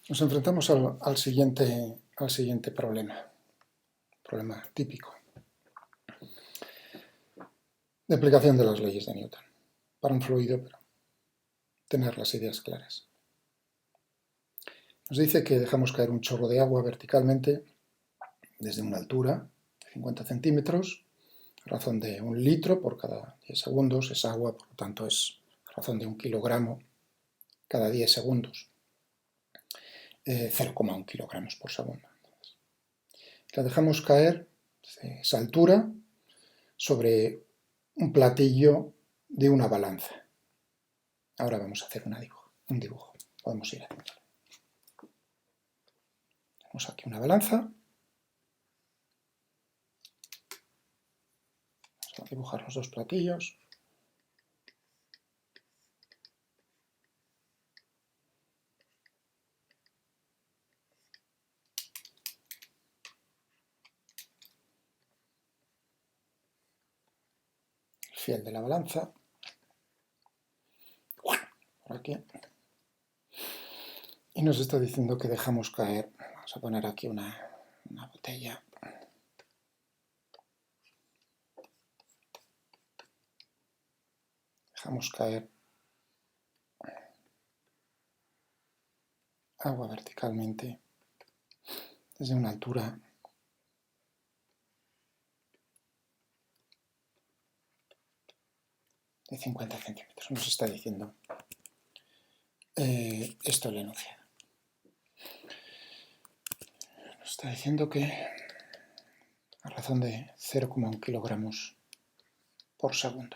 Nos enfrentamos al siguiente problema típico de aplicación de las leyes de Newton para un fluido, pero tener las ideas claras. Nos dice que dejamos caer un chorro de agua verticalmente desde una altura de 50 centímetros, a razón de 1 litro por cada 10 segundos, es agua, por lo tanto es a razón de 1 kilogramo cada 10 segundos, 0,1 kilogramos por segundo. La dejamos caer desde esa altura sobre un platillo de una balanza. Ahora vamos a hacer un dibujo. Podemos ir haciendo. Tenemos aquí una balanza. Vamos a dibujar los dos platillos. El fiel de la balanza. Por aquí. Y nos está diciendo que dejamos caer, vamos a poner aquí una botella. Dejamos caer agua verticalmente desde una altura de 50 centímetros. Nos está diciendo esto el enunciado. Nos está diciendo que a razón de 0,1 kilogramos por segundo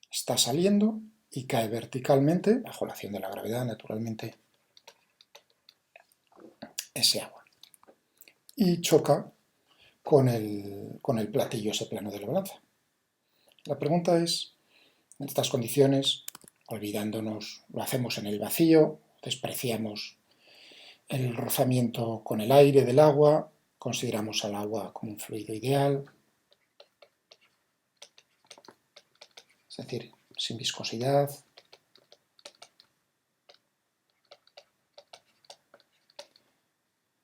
está saliendo y cae verticalmente, bajo la acción de la gravedad, naturalmente, ese agua. Y choca con el platillo, ese plano de la balanza. La pregunta es, en estas condiciones, olvidándonos, lo hacemos en el vacío, despreciamos el rozamiento con el aire del agua, consideramos al agua como un fluido ideal, es decir, sin viscosidad,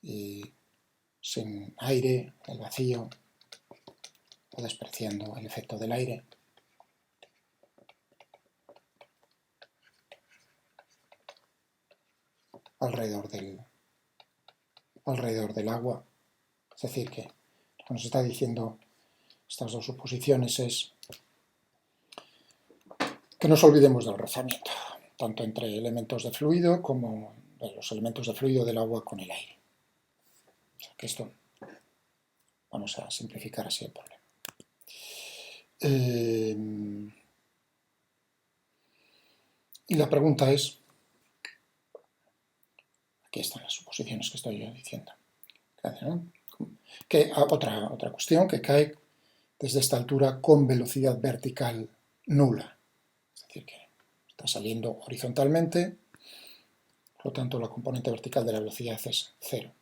y sin aire, el vacío, o despreciando el efecto del aire. Alrededor del agua. Es decir, que lo que nos está diciendo estas dos suposiciones es que nos olvidemos del rozamiento, tanto entre elementos de fluido como de los elementos de fluido del agua con el aire. O sea que esto, vamos a simplificar así el problema. Y la pregunta es, aquí están las suposiciones que estoy yo diciendo. Que otra cuestión, que cae desde esta altura con velocidad vertical nula. Es decir, que está saliendo horizontalmente, por lo tanto la componente vertical de la velocidad es 0.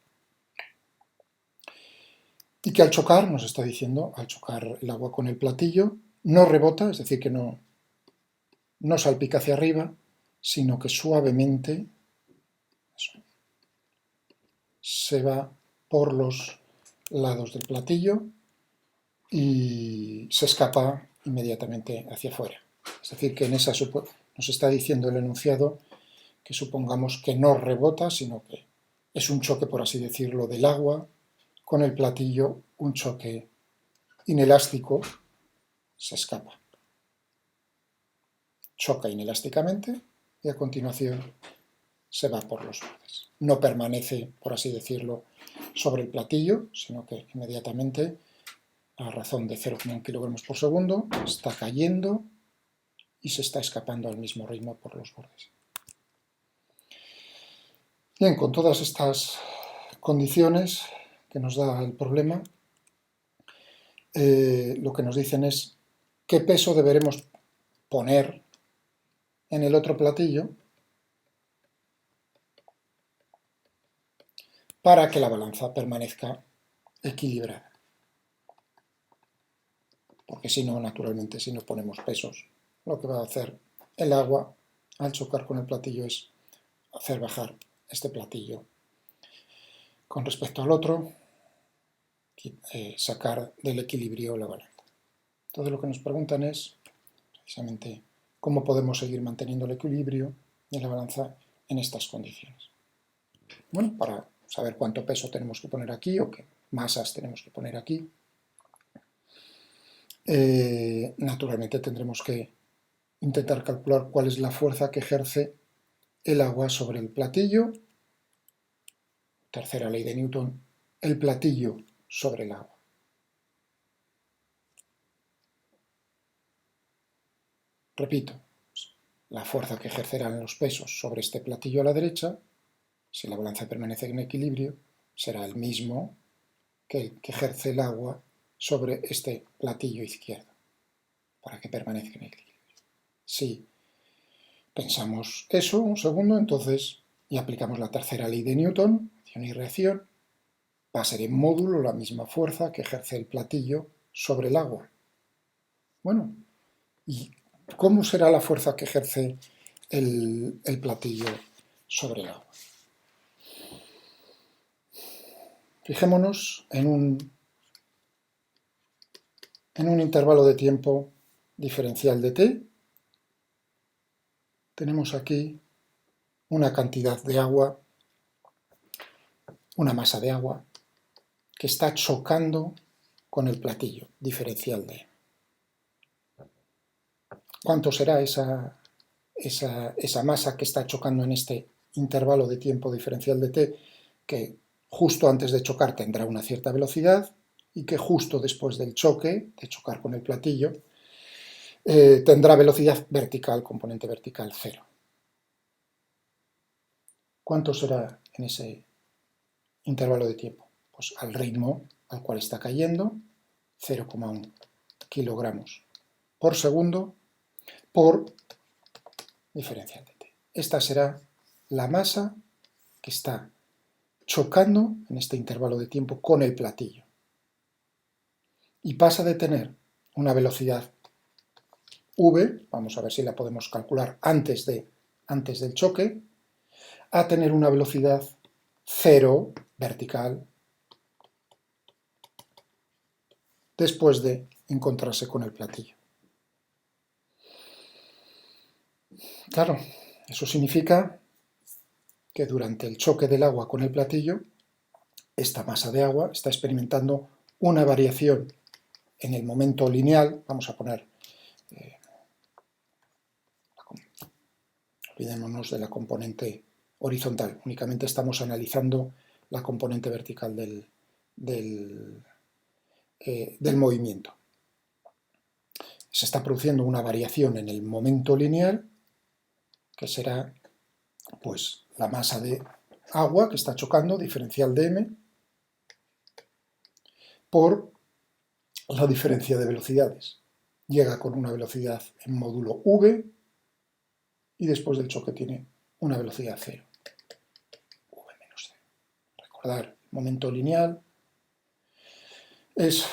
Y que al chocar, nos está diciendo, al chocar el agua con el platillo, no rebota, es decir, que no salpica hacia arriba, sino que suavemente se va por los lados del platillo y se escapa inmediatamente hacia afuera. Es decir, que en esa nos está diciendo el enunciado que supongamos que no rebota, sino que es un choque, por así decirlo, del agua con el platillo, un choque inelástico, se escapa. Choca inelásticamente y a continuación se va por los bordes. No permanece, por así decirlo, sobre el platillo, sino que inmediatamente, a razón de 0,1 kilogramos por segundo, está cayendo y se está escapando al mismo ritmo por los bordes. Bien, con todas estas condiciones que nos da el problema, lo que nos dicen es qué peso deberemos poner en el otro platillo para que la balanza permanezca equilibrada. Porque si no, naturalmente, si no ponemos pesos, lo que va a hacer el agua al chocar con el platillo es hacer bajar este platillo con respecto al otro, sacar del equilibrio la balanza. Entonces lo que nos preguntan es precisamente cómo podemos seguir manteniendo el equilibrio de la balanza en estas condiciones. Bueno, para saber cuánto peso tenemos que poner aquí o qué masas tenemos que poner aquí, naturalmente tendremos que intentar calcular cuál es la fuerza que ejerce el agua sobre el platillo. Tercera ley de Newton, el platillo sobre el agua. Repito, la fuerza que ejercerán los pesos sobre este platillo a la derecha, si la balanza permanece en equilibrio, será el mismo que el que ejerce el agua sobre este platillo izquierdo, para que permanezca en equilibrio. Si pensamos eso un segundo, entonces, y aplicamos la tercera ley de Newton, acción y reacción, va a ser en módulo la misma fuerza que ejerce el platillo sobre el agua. Bueno, ¿y cómo será la fuerza que ejerce el platillo sobre el agua? Fijémonos en un intervalo de tiempo diferencial de t. Tenemos aquí una cantidad de agua, una masa de agua, que está chocando con el platillo diferencial de m. ¿Cuánto será esa masa que está chocando en este intervalo de tiempo diferencial de t, que justo antes de chocar tendrá una cierta velocidad y que justo después del choque, de chocar con el platillo, tendrá velocidad vertical, componente vertical 0? ¿Cuánto será en ese intervalo de tiempo? Pues al ritmo al cual está cayendo, 0,1 kilogramos por segundo por diferencial de t. Esta será la masa que está chocando en este intervalo de tiempo con el platillo. Y pasa de tener una velocidad v, vamos a ver si la podemos calcular antes del choque, a tener una velocidad 0 vertical después de encontrarse con el platillo. Claro, eso significa que durante el choque del agua con el platillo, esta masa de agua está experimentando una variación en el momento lineal. Vamos a poner, olvidémonos de la componente horizontal, únicamente estamos analizando la componente vertical del movimiento. Se está produciendo una variación en el momento lineal, que será pues la masa de agua que está chocando, diferencial de m, por la diferencia de velocidades. Llega con una velocidad en módulo v y después del choque tiene una velocidad 0. V menos 0. Recordar, momento lineal es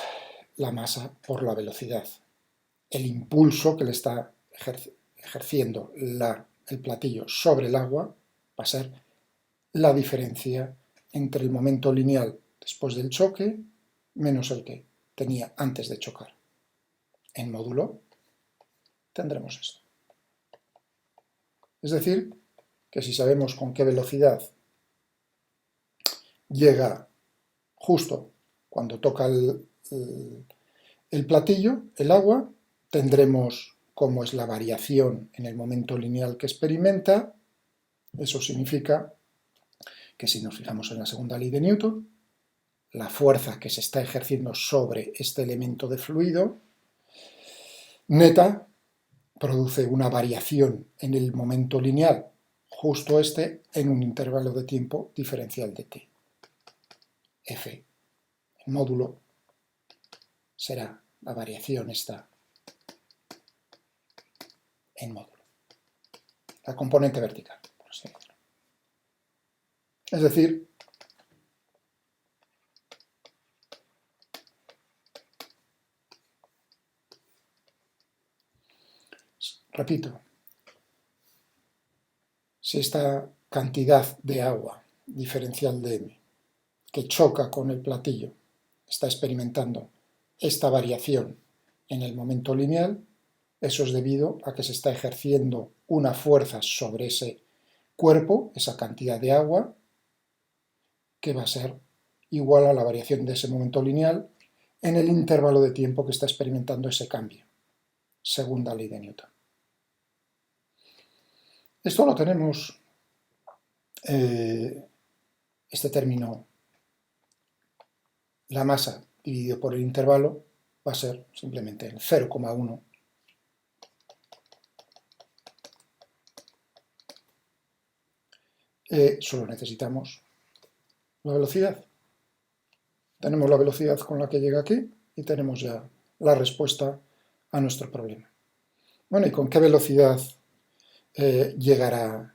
la masa por la velocidad. El impulso que le está ejerciendo el platillo sobre el agua va a ser la diferencia entre el momento lineal después del choque menos el que tenía antes de chocar. En módulo tendremos esto. Es decir, que si sabemos con qué velocidad llega justo cuando toca el platillo, el agua, tendremos cómo es la variación en el momento lineal que experimenta. Eso significa que si nos fijamos en la segunda ley de Newton, la fuerza que se está ejerciendo sobre este elemento de fluido neta produce una variación en el momento lineal, justo en un intervalo de tiempo diferencial de t. F, el módulo, será la variación esta en módulo. La componente vertical, por así decirlo. Es decir, repito, si esta cantidad de agua diferencial de m que choca con el platillo está experimentando esta variación en el momento lineal, eso es debido a que se está ejerciendo una fuerza sobre ese cuerpo, esa cantidad de agua, que va a ser igual a la variación de ese momento lineal en el intervalo de tiempo que está experimentando ese cambio, segunda ley de Newton. Esto lo tenemos, este término, la masa dividido por el intervalo, va a ser simplemente el 0,1. Solo necesitamos la velocidad. Tenemos la velocidad con la que llega aquí y tenemos ya la respuesta a nuestro problema. Bueno, ¿y con qué velocidad llegará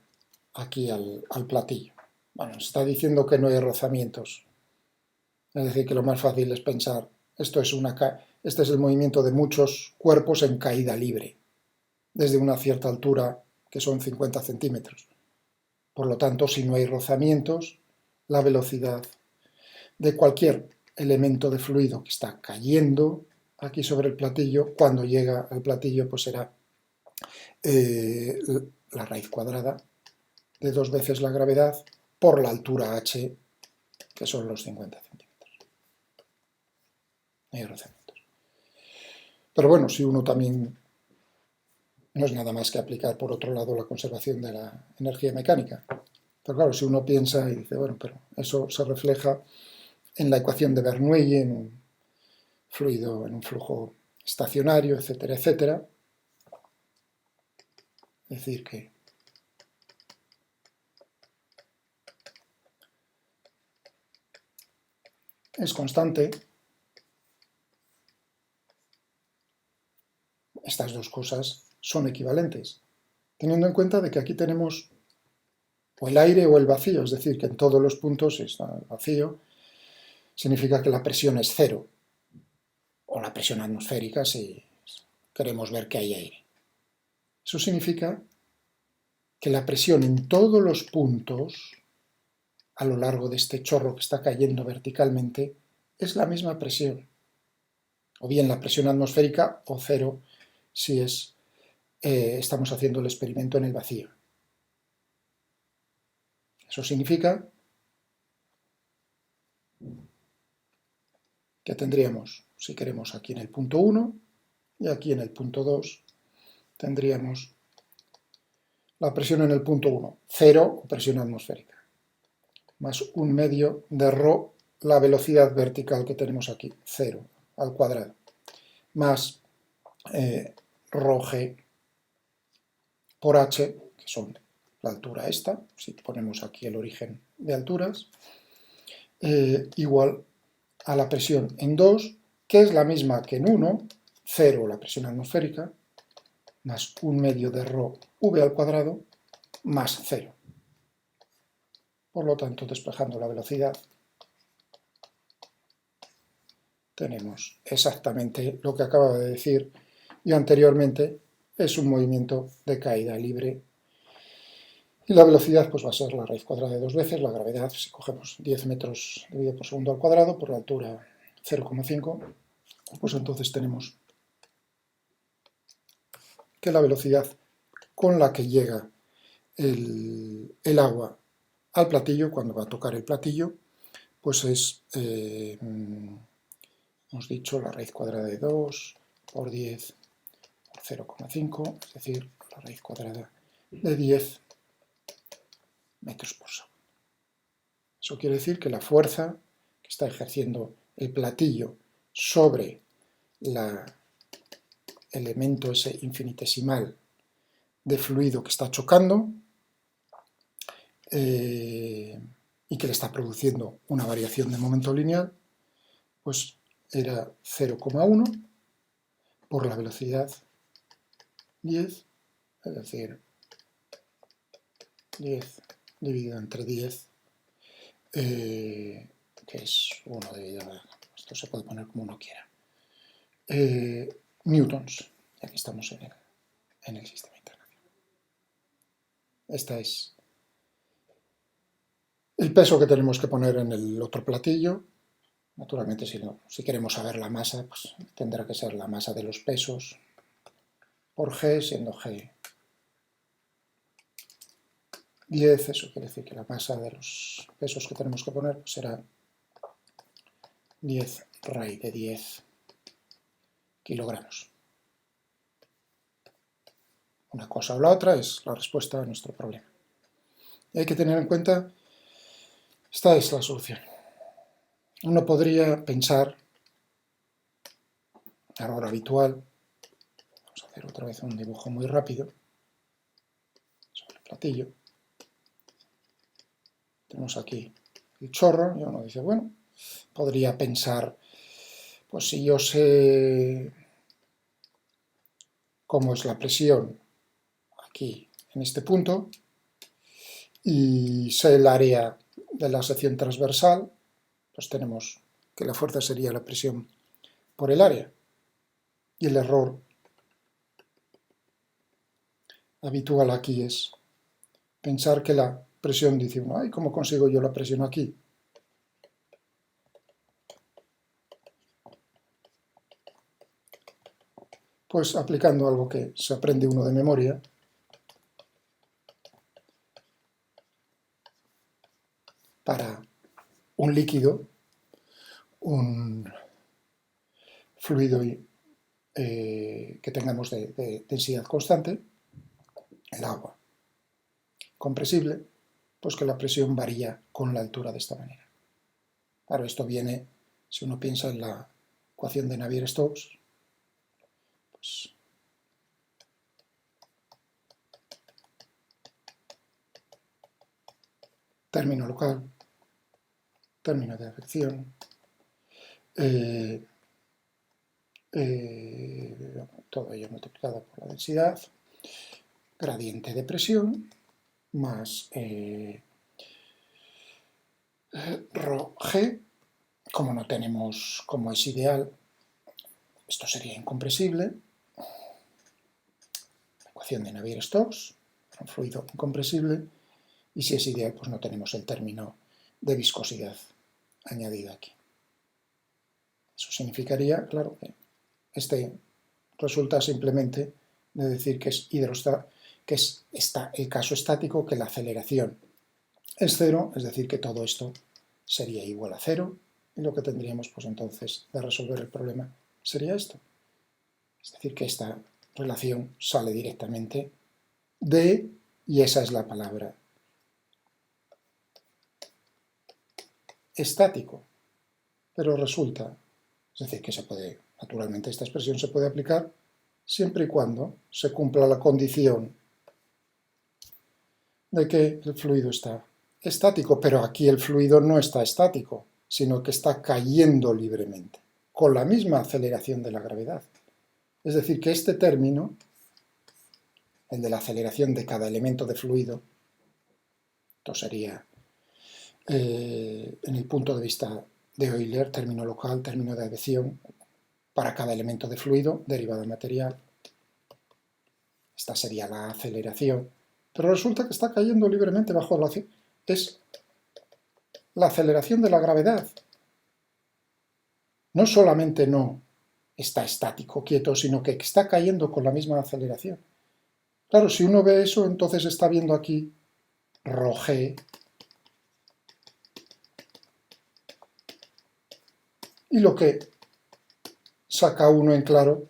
aquí al platillo? Bueno, se está diciendo que no hay rozamientos. Es decir, que lo más fácil es pensar, este es el movimiento de muchos cuerpos en caída libre, desde una cierta altura, que son 50 centímetros. Por lo tanto, si no hay rozamientos, la velocidad de cualquier elemento de fluido que está cayendo aquí sobre el platillo, cuando llega al platillo, pues será la raíz cuadrada de 2 veces la gravedad por la altura h, que son los 50 centímetros. No hay rozamientos. Pero bueno, si uno también no es nada más que aplicar, por otro lado, la conservación de la energía mecánica. Pero claro, si uno piensa y dice, bueno, pero eso se refleja en la ecuación de Bernoulli, en un fluido, en un flujo estacionario, etcétera, etcétera. Es decir, que es constante. Estas dos cosas son equivalentes, teniendo en cuenta de que aquí tenemos o el aire o el vacío, es decir, que en todos los puntos está el vacío, significa que la presión es cero, o la presión atmosférica si queremos ver que hay aire. Eso significa que la presión en todos los puntos a lo largo de este chorro que está cayendo verticalmente es la misma presión, o bien la presión atmosférica o cero si estamos haciendo el experimento en el vacío. Eso significa que tendríamos, si queremos, aquí en el punto 1 y aquí en el punto 2, tendríamos la presión en el punto 1, 0 o presión atmosférica, más un medio de ρ, la velocidad vertical que tenemos aquí, 0 al cuadrado, más ρg por h, que son la altura esta, si ponemos aquí el origen de alturas, igual a la presión en 2, que es la misma que en 1, 0 la presión atmosférica, más un medio de ρ v al cuadrado, más 0. Por lo tanto, despejando la velocidad, tenemos exactamente lo que acababa de decir yo anteriormente, es un movimiento de caída libre. Y la velocidad pues va a ser la raíz cuadrada de 2 veces, la gravedad, si cogemos 10 metros dividido por segundo al cuadrado, por la altura 0,5, pues entonces tenemos que la velocidad con la que llega el agua al platillo, cuando va a tocar el platillo, pues es, hemos dicho, la raíz cuadrada de 2 por 10 por 0,5, es decir, la raíz cuadrada de 10 metros por segundo. Eso quiere decir que la fuerza que está ejerciendo el platillo sobre el elemento ese infinitesimal de fluido que está chocando y que le está produciendo una variación de momento lineal, pues era 0,1 por la velocidad 10, es decir, 10 dividido entre 10, que es 1 dividido, esto se puede poner como uno quiera, newtons, ya que estamos en el sistema internacional. Esta es El peso que tenemos que poner en el otro platillo, naturalmente si queremos saber la masa, pues tendrá que ser la masa de los pesos por G, siendo G 10, eso quiere decir que la masa de los pesos que tenemos que poner pues será 10 raíz de 10 kilogramos. Una cosa o la otra es la respuesta a nuestro problema. Y hay que tener en cuenta, esta es la solución. Uno podría pensar, a la hora habitual, vamos a hacer otra vez un dibujo muy rápido sobre el platillo. Tenemos aquí el chorro y uno dice, bueno, podría pensar, pues si yo sé cómo es la presión aquí en este punto y sé el área de la sección transversal, pues tenemos que la fuerza sería la presión por el área. Y el error habitual aquí es pensar que la presión, dice uno, ay, ¿cómo consigo yo la presión aquí? Pues aplicando algo que se aprende uno de memoria, para un líquido, un fluido que tengamos de densidad constante, el agua compresible, pues que la presión varía con la altura de esta manera. Claro, esto viene, si uno piensa en la ecuación de Navier-Stokes, pues término local, término de advección, todo ello multiplicado por la densidad, gradiente de presión, más rho G, como no tenemos, como es ideal, esto sería incompresible, la ecuación de Navier-Stokes, un fluido incompresible, y si es ideal, pues no tenemos el término de viscosidad añadido aquí. Eso significaría, claro, que este resulta simplemente de decir que es el caso estático, que la aceleración es cero, es decir, que todo esto sería igual a cero, y lo que tendríamos pues entonces de resolver el problema sería esto. Es decir, que esta relación sale directamente de, y esa es la palabra, estático. Pero resulta, es decir, que se puede, naturalmente esta expresión se puede aplicar siempre y cuando se cumpla la condición de que el fluido está estático, pero aquí el fluido no está estático, sino que está cayendo libremente, con la misma aceleración de la gravedad. Es decir, que este término, el de la aceleración de cada elemento de fluido, esto sería, en el punto de vista de Euler, término local, término de advección, para cada elemento de fluido, derivada material. Esta sería la aceleración, pero resulta que está cayendo libremente bajo la... es la aceleración de la gravedad. No solamente no está estático, quieto, sino que está cayendo con la misma aceleración. Claro, si uno ve eso, entonces está viendo aquí rho G, y lo que saca uno en claro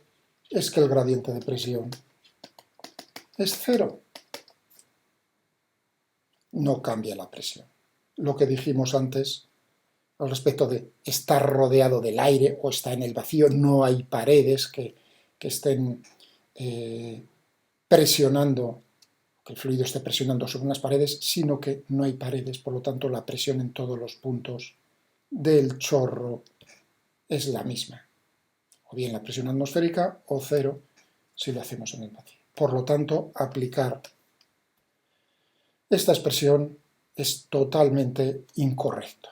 es que el gradiente de presión es cero. No cambia la presión. Lo que dijimos antes al respecto de estar rodeado del aire o está en el vacío, no hay paredes que estén presionando, que el fluido esté presionando sobre unas paredes, sino que no hay paredes, por lo tanto la presión en todos los puntos del chorro es la misma, o bien la presión atmosférica o cero si lo hacemos en el vacío. Por lo tanto, aplicar esta expresión es totalmente incorrecto.